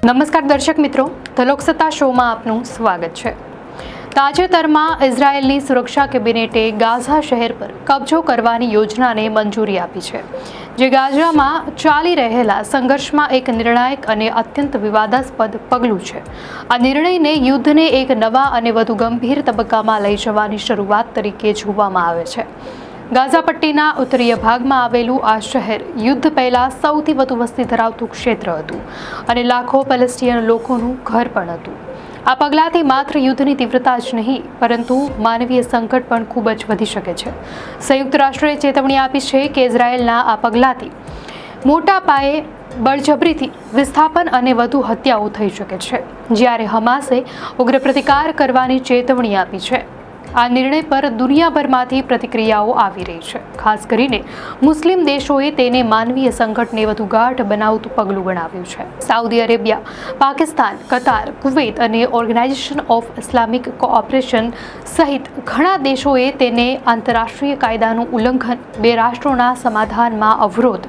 નમસ્કાર દર્શક મિત્રો, ધ લોકસત્તા શોમાં આપનું સ્વાગત છે। તાજેતરમાં ઇઝરાયેલની સુરક્ષા કેબિનેટે ગાઝા શહેર પર કબજો કરવાની યોજનાને મંજૂરી આપી છે, જે ગાઝામાં ચાલી રહેલા સંઘર્ષમાં એક નિર્ણાયક અને અત્યંત વિવાદાસ્પદ પગલું છે। આ નિર્ણયને યુદ્ધને એક નવા અને વધુ ગંભીર તબક્કામાં લઈ જવાની શરૂઆત તરીકે જોવામાં આવે છે। ગાઝા પટ્ટીના ઉત્તરીય ભાગમાં આવેલું આ શહેર યુદ્ધ પહેલા સૌથી વધુ વસ્તી ધરાવતું ક્ષેત્ર હતું અને લાખો પેલેસ્ટિયન લોકોનું ઘર પણ હતું। આ પગલાંથી માત્ર યુદ્ધની તીવ્રતા જ નહીં, પરંતુ માનવીય સંકટ પણ ખૂબ જ વધી શકે છે। સંયુક્ત રાષ્ટ્રએ ચેતવણી આપી છે કે ઇઝરાયેલના આ પગલાંથી મોટા પાયે બળજબરીથી વિસ્થાપન અને વધુ હત્યાઓ થઈ શકે છે, જ્યારે હમાસે ઉગ્ર પ્રતિકાર કરવાની ચેતવણી આપી છે। આ નિર્ણય પર દુનિયાભરમાંથી પ્રતિક્રિયાઓ આવી રહી છે। ખાસ કરીને મુસ્લિમ દેશોએ તેને માનવીય સંકટને વધુ ગાઢ બનાવતું પગલું ગણાવ્યું છે। સાઉદી અરેબિયા, પાકિસ્તાન, કતાર, કુવૈત અને ઓર્ગેનાઇઝેશન ઓફ ઇસ્લામિક કોઓપરેશન સહિત ઘણા દેશોએ તેને આંતરરાષ્ટ્રીય કાયદાનું ઉલ્લંઘન, બે રાષ્ટ્રોના સમાધાનમાં અવરોધ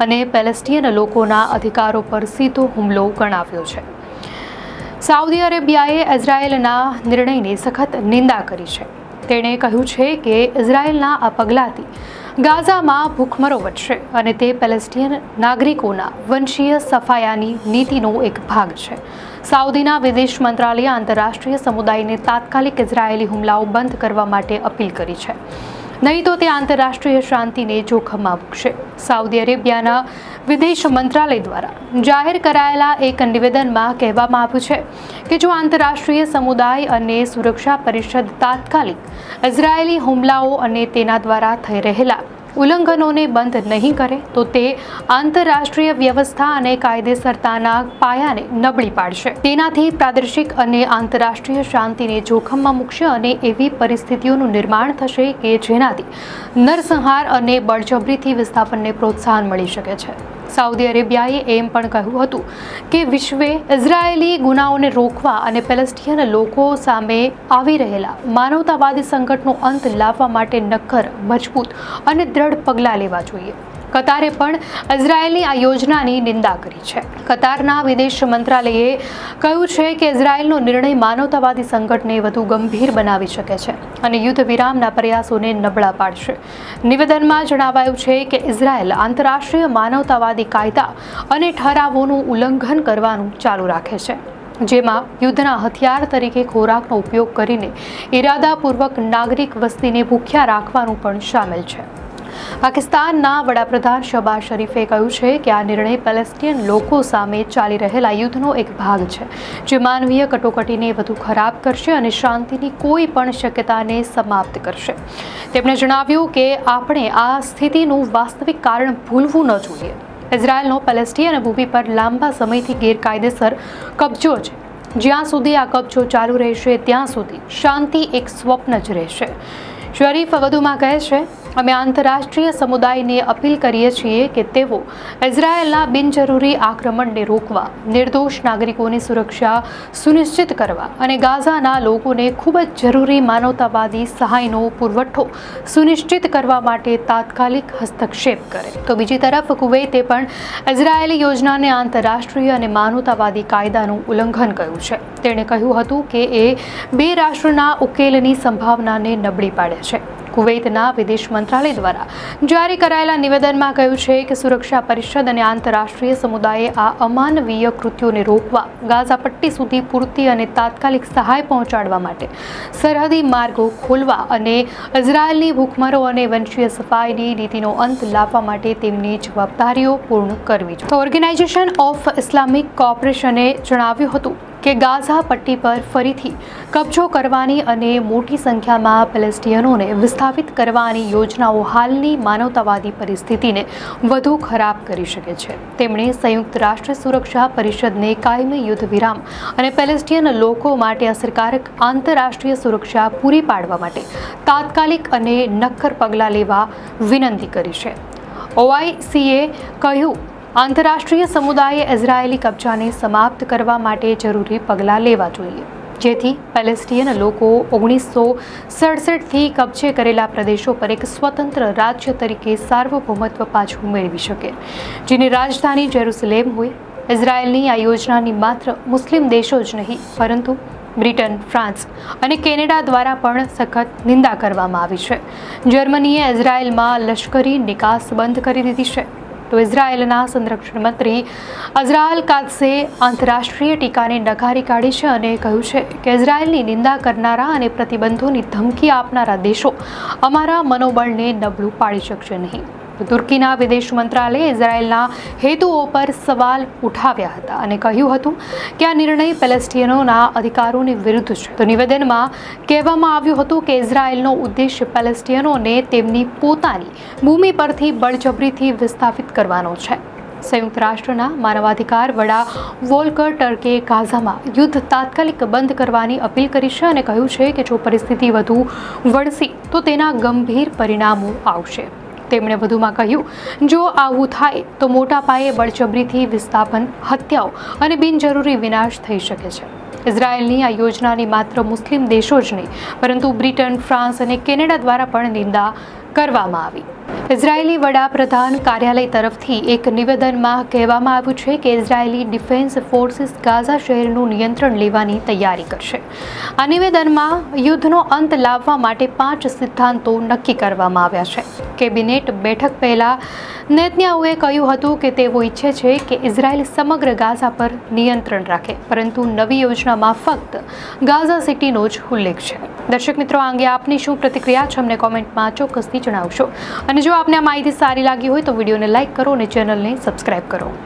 અને પેલેસ્ટિયન લોકોના અધિકારો પર સીધો હુમલો ગણાવ્યો છે। સાઉદી અરેબિયાએ ઇઝરાયેલના નિર્ણયની સખત નિંદા કરી છે। તેણે કહ્યું છે કે ઇઝરાયેલના આ પગલાંથી ગાઝામાં ભૂખમરો વધશે અને તે પેલેસ્ટિયન નાગરિકોના વંશીય સફાયાની નીતિનો એક ભાગ છે। સાઉદીના વિદેશ મંત્રાલયે આંતરરાષ્ટ્રીય સમુદાયને તાત્કાલિક ઇઝરાયેલી હુમલાઓ બંધ કરવા માટે અપીલ કરી છે, નહીં તો તે આંતરરાષ્ટ્રીય શાંતિને જોખમમાં મૂકશે। સાઉદી અરેબિયાના વિદેશ મંત્રાલય દ્વારા જાહેર કરાયેલા એક નિવેદનમાં કહેવામાં આવ્યું છે કે જો આંતરરાષ્ટ્રીય સમુદાય અને સુરક્ષા પરિષદ તાત્કાલિક ઇઝરાયેલી હુમલાઓ અને તેના દ્વારા થઈ રહેલા ઉલ્લંઘનોને બંધ નહીં કરે તો તે આંતરરાષ્ટ્રીય વ્યવસ્થા અને કાયદેસરતાના પાયાને નબળી પાડશે। તેનાથી પ્રાદેશિક અને આંતરરાષ્ટ્રીય શાંતિને જોખમમાં મૂકશે અને એવી પરિસ્થિતિઓનું નિર્માણ થશે કે જેનાથી નરસંહાર અને બળજબરીથી વિસ્થાપનને પ્રોત્સાહન મળી શકે છે। સાઉદી અરેબિયાએ એમ પણ કહ્યું હતું કે વિશ્વે ઇઝરાયેલી ગુનાઓને રોકવા અને પેલેસ્ટિયન લોકો સામે આવી રહેલા માનવતાવાદી સંકટનો અંત લાવવા માટે નક્કર, મજબૂત અને દ્રઢ પગલાં લેવા જોઈએ। કતારે પણ ઇઝરાયેલની આ યોજનાની નિંદા કરી છે। કતારના વિદેશ મંત્રાલયે કહ્યું છે કે ઇઝરાયેલનો નિર્ણય માનવતાવાદી સંકટને વધુ ગંભીર બનાવી શકે છે અને યુદ્ધ વિરામના પ્રયાસોને નબળા પાડશે। નિવેદનમાં જણાવાયું છે કે ઇઝરાયેલ આંતરરાષ્ટ્રીય માનવતાવાદી કાયદા અને ઠરાવોનું ઉલ્લંઘન કરવાનું ચાલુ રાખે છે, જેમાં યુદ્ધના હથિયાર તરીકે ખોરાકનો ઉપયોગ કરીને ઇરાદાપૂર્વક નાગરિક વસ્તીને ભૂખ્યા રાખવાનું પણ શામેલ છે। પાકિસ્તાનના વડાપ્રધાન શહબાઝ શરીફે કહ્યું છે કે આ નિર્ણય પેલેસ્ટિયન લોકો સામે ચાલી રહેલા યુદ્ધનો એક ભાગ છે, જે માનવીય કટોકટીને વધુ ખરાબ કરશે અને શાંતિની કોઈ પણ શક્યતાને સમાપ્ત કરશે। તેમણે જણાવ્યું કે આપણે આ સ્થિતિનું વાસ્તવિક કારણ ભૂલવું ન જોઈએ। ઇઝરાયેલનો પેલેસ્ટિયન ભૂમિ પર લાંબા સમયથી ગેરકાયદેસર કબજો છે। જ્યાં સુધી આ કબજો ચાલુ રહેશે ત્યાં સુધી શાંતિ એક સ્વપ્ન જ રહેશે। શરીફ વધુમાં કહે છે, અમે આંતરરાષ્ટ્રીય સમુદાયને અપીલ કરીએ છીએ કે તેઓ ઇઝરાયેલના બિનજરૂરી આક્રમણને રોકવા, નિર્દોષ નાગરિકોની સુરક્ષા સુનિશ્ચિત કરવા અને ગાઝાના લોકોને ખૂબ જ જરૂરી માનવતાવાદી સહાયનો પુરવઠો સુનિશ્ચિત કરવા માટે તાત્કાલિક હસ્તક્ષેપ કરે। તો બીજી તરફ કુવૈતે પણ ઇઝરાયેલી યોજનાને આંતરરાષ્ટ્રીય અને માનવતાવાદી કાયદાનું ઉલ્લંઘન કર્યું છે। તેણે કહ્યું હતું કે એ બે રાષ્ટ્રના ઉકેલની સંભાવનાને નબળી પાડે છે। કુવૈતના વિદેશ મંત્રાલય દ્વારા જારી કરાયેલા નિવેદનમાં કહ્યું છે કે સુરક્ષા પરિષદ અને આંતરરાષ્ટ્રીય સમુદાયે આ અમાનવીય કૃત્યોને રોકવા, ગાઝા પટ્ટી સુધી પૂરતી અને તાત્કાલિક સહાય પહોંચાડવા માટે સરહદી માર્ગો ખોલવા અને ઇઝરાયેલની ભૂખમરો અને વંશીય સફાઈની નીતિનો અંત લાવવા માટે તેમની જવાબદારીઓ પૂર્ણ કરવી જોઈએ। ઓર્ગેનાઇઝેશન ઓફ ઇસ્લામિક કોઓપરેશને જણાવ્યું હતું કે ગાઝા પટ્ટી પર ફરીથી કબજો કરવાની અને મોટી સંખ્યામાં પેલેસ્ટિયનોને વિસ્થાપિત કરવાની યોજનાઓ હાલની માનવતાવાદી પરિસ્થિતિને વધુ ખરાબ કરી શકે છે। તેમણે સંયુક્ત રાષ્ટ્ર સુરક્ષા પરિષદને કાયમી યુદ્ધ વિરામ અને પેલેસ્ટિયન લોકો માટે અસરકારક આંતરરાષ્ટ્રીય સુરક્ષા પૂરી પાડવા માટે તાત્કાલિક અને નક્કર પગલાં લેવા વિનંતી કરી છે। ઓઆઈસીએ કહ્યું, આંતરરાષ્ટ્રીય સમુદાયે ઇઝરાયેલી કબજાને સમાપ્ત કરવા માટે જરૂરી પગલાં લેવા જોઈએ, જેથી પેલેસ્ટિયન લોકો 1967થી કબજે કરેલા પ્રદેશો પર એક સ્વતંત્ર રાજ્ય તરીકે સાર્વભૌમત્વ પાછું મેળવી શકે, જેની રાજધાની જેરુસલેમ હોય। ઇઝરાયેલની આ યોજનાની માત્ર મુસ્લિમ દેશો જ નહીં પરંતુ બ્રિટન, ફ્રાન્સ અને કેનેડા દ્વારા પણ સખત નિંદા કરવામાં આવી છે. જર્મનીએ ઇઝરાયેલમાં લશ્કરી નિકાસ બંધ કરી દીધી છે, તો ઇઝરાયેલના સંરક્ષણ મંત્રી અઝરાએલ કાત્સે આંતરરાષ્ટ્રીય ટીકાને નકારી કાઢી છે અને કહ્યું છે કે ઇઝરાયેલની નિંદા કરનારા અને પ્રતિબંધોની ધમકી આપનારા દેશો અમારા મનોબળને નબળું પાડી શકશે નહીં. તુર્કીના વિદેશ મંત્રાલયે ઇઝરાયેલના હેતુઓ પર સવાલ ઉઠાવ્યા હતા અને કહ્યું હતું કે આ નિર્ણય પેલેસ્ટિયનોના અધિકારોની વિરુદ્ધ છે. તો નિવેદનમાં કહેવામાં આવ્યું હતું કે ઇઝરાયેલનો ઉદ્દેશ્ય પેલેસ્ટિયનોને તેમની પોતાની ભૂમિ પરથી બળજબરીથી વિસ્થાપિત કરવાનો છે. સંયુક્ત રાષ્ટ્રના માનવાધિકાર વડા વોલ્કર ટર્કે ગાઝામાં યુદ્ધ તાત્કાલિક બંધ કરવાની અપીલ કરી છે અને કહ્યું છે કે જો પરિસ્થિતિ વધુ વણસે તો તેના ગંભીર પરિણામો આવશે. તેમણે વધુમાં કહ્યું, જો આવું થાય તો મોટા પાયે બળજબરીથી વિસ્થાપન, હત્યાઓ અને બિનજરૂરી વિનાશ થઈ શકે છે. ઇઝરાયેલની આ યોજનાની માત્ર મુસ્લિમ દેશો જ નહીં પરંતુ બ્રિટન, ફ્રાન્સ અને કેનેડા દ્વારા પણ નિંદા કરવામાં આવી. ઇઝરાયેલી વડાપ્રધાન કાર્યાલય તરફથી એક નિવેદનમાં કહેવામાં આવ્યું છે કે ઇઝરાયેલી ડિફેન્સ ફોર્સિસ ગાઝા શહેરનું નિયંત્રણ લેવાની તૈયારી કરશે. આ નિવેદનમાં યુદ્ધનો અંત લાવવા માટે 5 સિદ્ધાંતો નક્કી કરવામાં આવ્યા છે. કેબિનેટ બેઠક પહેલા નેતન્યાહુએ કહ્યું હતું કે તેઓ ઈચ્છે છે કે ઇઝરાયેલ સમગ્ર ગાઝા પર નિયંત્રણ રાખે, પરંતુ નવી યોજનામાં ફક્ત ગાઝા સિટીનો જ ઉલ્લેખ છે. દર્શક મિત્રો, આ અંગે આપની શું પ્રતિક્રિયા છે અમને કોમેન્ટમાં ચોક્કસથી જણાવશો. અને જો આપને આ માહિતી સારી લાગી હોય તો વિડીયોને લાઇક કરો અને ચેનલને સબસ્ક્રાઇબ કરો.